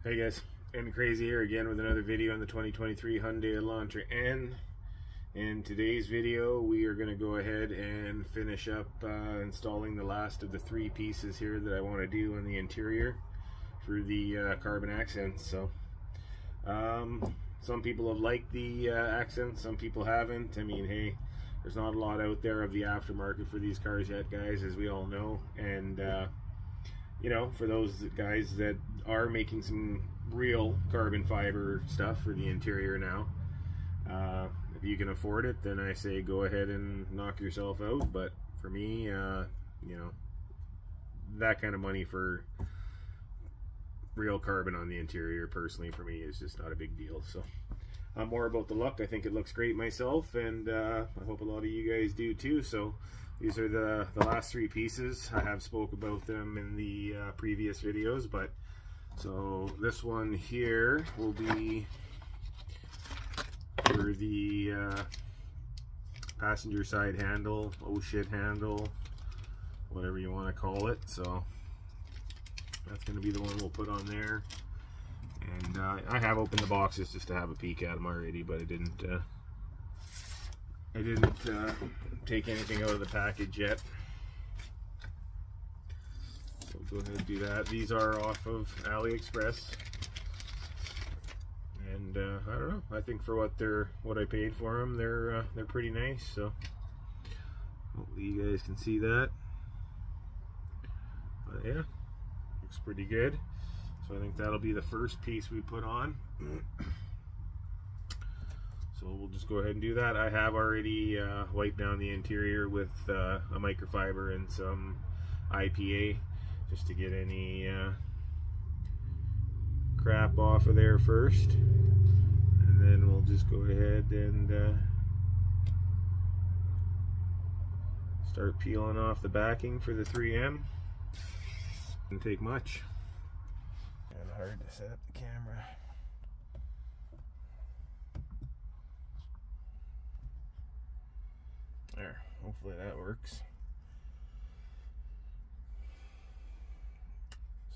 Hey guys, N-Krazy here again with another video on the 2023 Hyundai Elantra N. In today's video we are going to go ahead and finish up installing the last of the three pieces here that I want to do on the interior for the carbon accents. So some people have liked the accents, some people haven't. I mean, hey, there's not a lot out there of the aftermarket for these cars yet, guys, as we all know. And you know, for those guys that are making some real carbon fiber stuff for the interior now, if you can afford it, then I say go ahead and knock yourself out. But for me, you know, that kind of money for real carbon on the interior, personally for me, is just not a big deal. So I'm more about the look. I think it looks great myself, and I hope a lot of you guys do too. So these are the last three pieces. I have spoke about them in the previous videos, but so this one here will be for the passenger side handle, oh shit handle, whatever you want to call it. So that's going to be the one we'll put on there. And I have opened the boxes just to have a peek at them already, but I didn't take anything out of the package yet. So go ahead and do that. These are off of AliExpress, and I don't know, I think for what I paid for them, they're pretty nice. So hopefully you guys can see that. But yeah, looks pretty good. So I think that'll be the first piece we put on. So we'll just go ahead and do that. I have already wiped down the interior with a microfiber and some IPA just to get any crap off of there first. And then we'll just go ahead and start peeling off the backing for the 3M. Didn't take much. And hard to set up the camera. There, hopefully that works.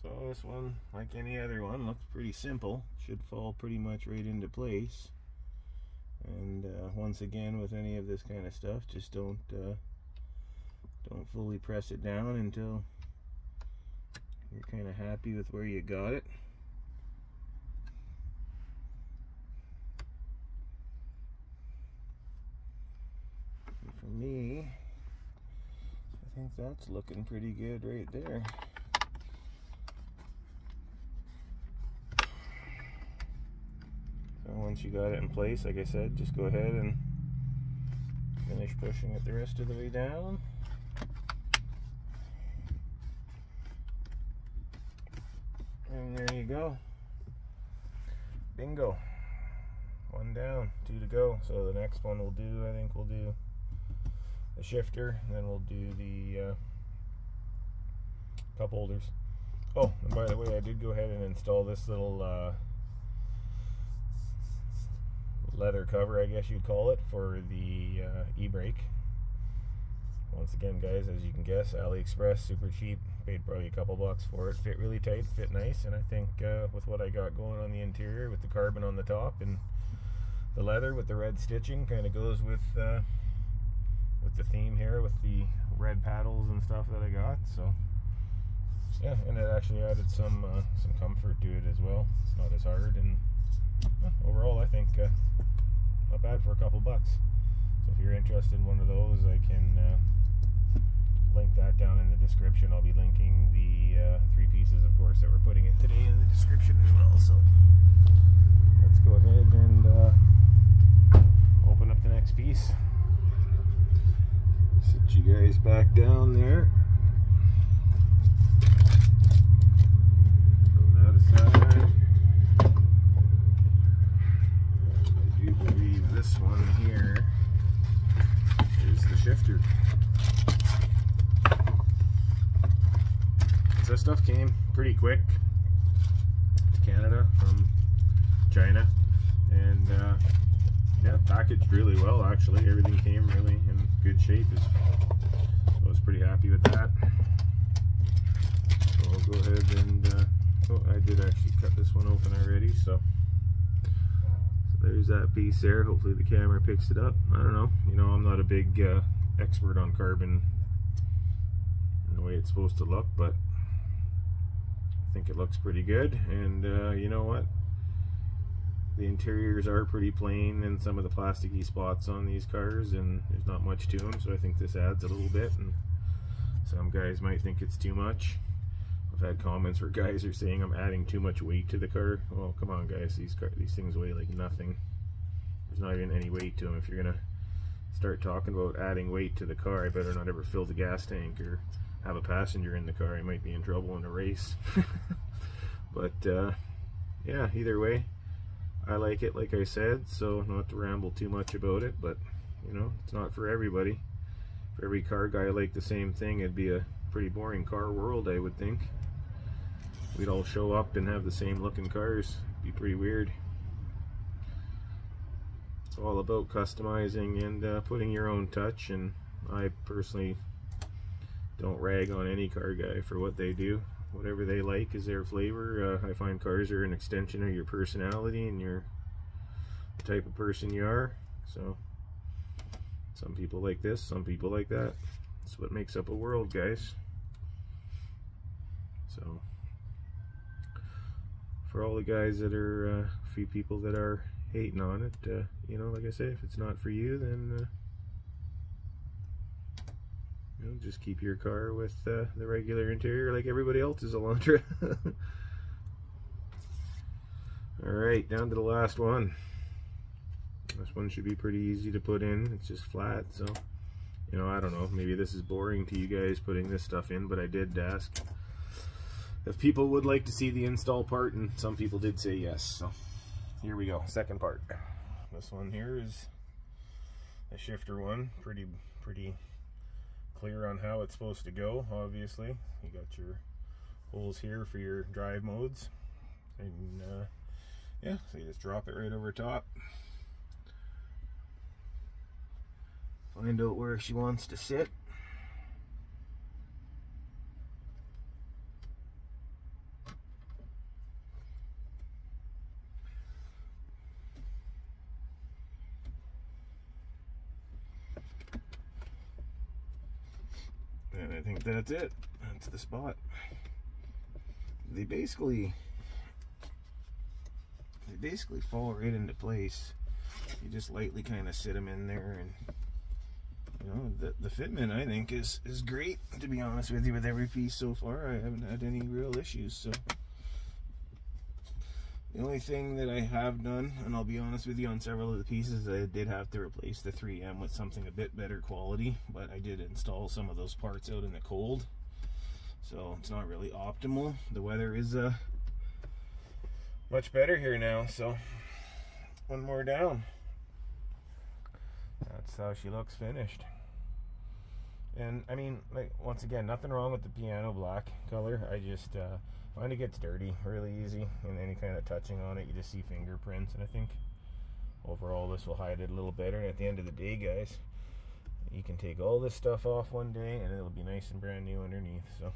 So this one, like any other one, looks pretty simple. Should fall pretty much right into place. And once again, with any of this kind of stuff, just don't fully press it down until you're kind of happy with where you got it. For me, I think that's looking pretty good right there. So once you got it in place, like I said, just go ahead and finish pushing it the rest of the way down. And there you go. Bingo. One down, two to go. So the next one we'll do, I think we'll do the shifter, and then we'll do the cup holders. Oh, and by the way, I did go ahead and install this little leather cover, I guess you'd call it, for the e-brake. Once again, guys, as you can guess, AliExpress, super cheap. Paid probably a couple bucks for it. Fit really tight, fit nice, and I think with what I got going on the interior, with the carbon on the top and the leather with the red stitching, kind of goes with the theme here with the red paddles and stuff that I got. So yeah, and it actually added some comfort to it as well. It's not as hard, and overall I think not bad for a couple bucks. So if you're interested in one of those, I can link that down in the description. I'll be linking the three pieces, of course, that we're putting in today in the description as well. So let's go ahead and open up the next piece. Sit you guys back down there. Throw that aside. I do believe this one here is the shifter. So this stuff came pretty quick to Canada from China, and yeah, packaged really well actually. Everything came really in good shape. So I was pretty happy with that. So I'll go ahead and Oh, I did actually cut this one open already, so there's that piece there. Hopefully the camera picks it up. I don't know. You know, I'm not a big expert on carbon and the way it's supposed to look, but I think it looks pretty good. And you know what? The interiors are pretty plain and some of the plasticky spots on these cars, and there's not much to them, so I think this adds a little bit, and some guys might think it's too much. I've had comments where guys are saying I'm adding too much weight to the car. Well, come on guys, these things weigh like nothing. There's not even any weight to them. If you're gonna start talking about adding weight to the car, I better not ever fill the gas tank or have a passenger in the car. I might be in trouble in a race. But yeah, either way, I like it, like I said, so not to ramble too much about it, but you know, it's not for everybody. If every car guy liked the same thing, it'd be a pretty boring car world, I would think. We'd all show up and have the same looking cars. It'd be pretty weird. It's all about customizing and putting your own touch, and I personally don't rag on any car guy for what they do. Whatever they like is their flavor. I find cars are an extension of your personality and your the type of person you are. So some people like this, some people like that. That's what makes up a world, guys. So for all the guys that are a few people that are hating on it, you know, like I say, if it's not for you, then you know, just keep your car with the regular interior like everybody else's Elantra. Alright, down to the last one. This one should be pretty easy to put in. It's just flat, so you know, I don't know, maybe this is boring to you guys putting this stuff in, but I did ask if people would like to see the install part, and some people did say yes. So here we go, second part. This one here is the shifter one. Pretty clear on how it's supposed to go. Obviously you got your holes here for your drive modes, and yeah, so you just drop it right over top, find out where she wants to sit, and I think that's it. That's the spot. They basically fall right into place. You just lightly kind of sit them in there, and you know, the fitment I think is great, to be honest with you. With every piece so far, I haven't had any real issues. So the only thing that I have done, and I'll be honest with you, on several of the pieces I did have to replace the 3M with something a bit better quality, but I did install some of those parts out in the cold, so it's not really optimal. The weather is much better here now, so one more down. That's how she looks finished. And I mean, like, once again, nothing wrong with the piano black color. I just find it gets dirty really easy, and any kind of touching on it, you just see fingerprints. And I think overall this will hide it a little better. And at the end of the day, guys, you can take all this stuff off one day and it'll be nice and brand new underneath. So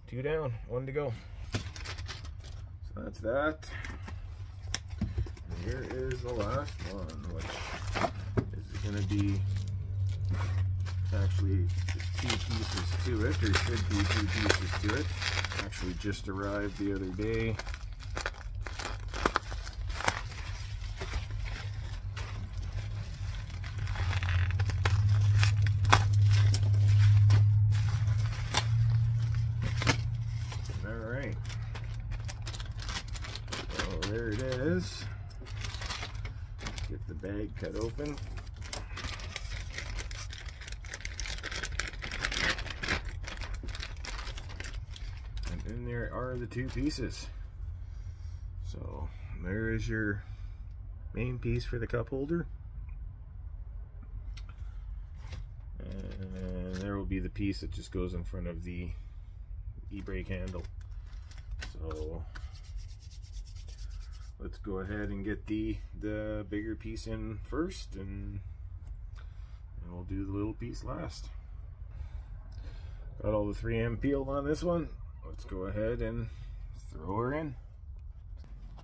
2 down, 1 to go. So that's that. And here is the last one, which is going to be actually 2 pieces to it, or should be 2 pieces to it. Actually just arrived the other day. Alright. So there it is. Get the bag cut open. And there are the 2 pieces. So there is your main piece for the cup holder, and there will be the piece that just goes in front of the e-brake handle. So let's go ahead and get the bigger piece in first, and we'll do the little piece last. Got all the 3M peeled on this one. let's go ahead and throw her in.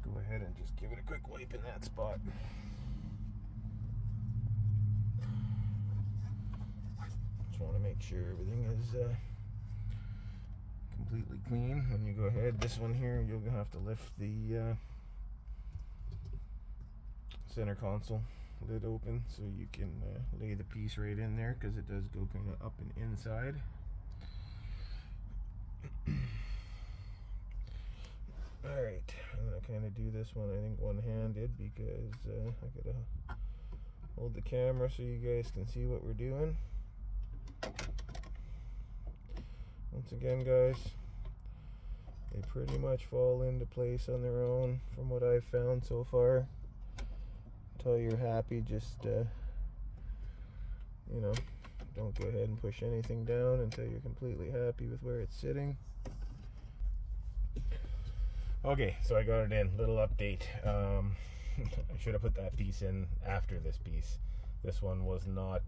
Go ahead and just give it a quick wipe in that spot. Just want to make sure everything is completely clean. When you go ahead, this one here, you'll have to lift the center console lid open so you can lay the piece right in there, because it does go kind of up and inside. Alright, I'm going to kind of do this one, I think, one-handed, because I gotta hold the camera so you guys can see what we're doing. Once again, guys, they pretty much fall into place on their own from what I've found so far. Until you're happy, just you know, don't go ahead and push anything down until you're completely happy with where it's sitting. Okay, so I got it in. Little update. I should have put that piece in after this piece. This one was not,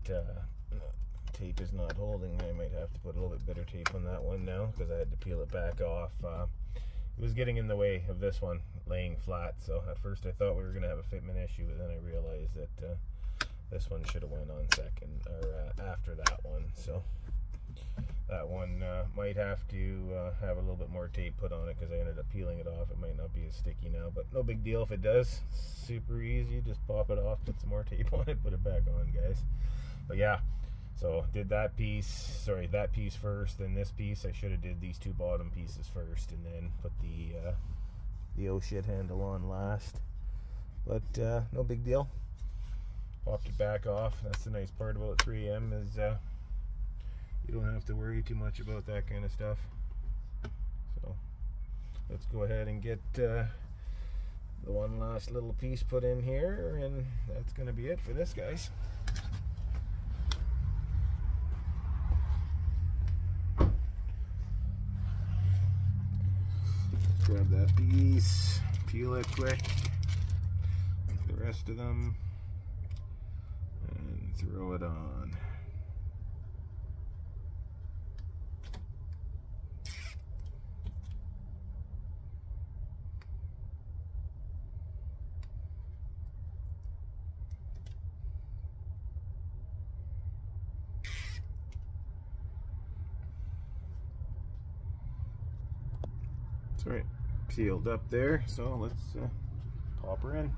tape is not holding. I might have to put a little bit better tape on that one now, because I had to peel it back off. It was getting in the way of this one laying flat, so at first I thought we were going to have a fitment issue, but then I realized that this one should have went on second, or after that one. So that one might have to have a little bit more tape put on it, because I ended up peeling it off. It might not be as sticky now, but no big deal if it does. Super easy, just pop it off, put some more tape on it, put it back on, guys. But yeah, so did that piece, sorry, that piece first, then this piece. I should have did these two bottom pieces first, and then put the oh shit handle on last. But no big deal. Popped it back off. That's the nice part about 3M, is you don't have to worry too much about that kind of stuff. So let's go ahead and get the one last little piece put in here, and that's going to be it for this, guys. Grab that piece, peel it quick, like the rest of them, and throw it on. That's right, peeled up there, so let's pop her in.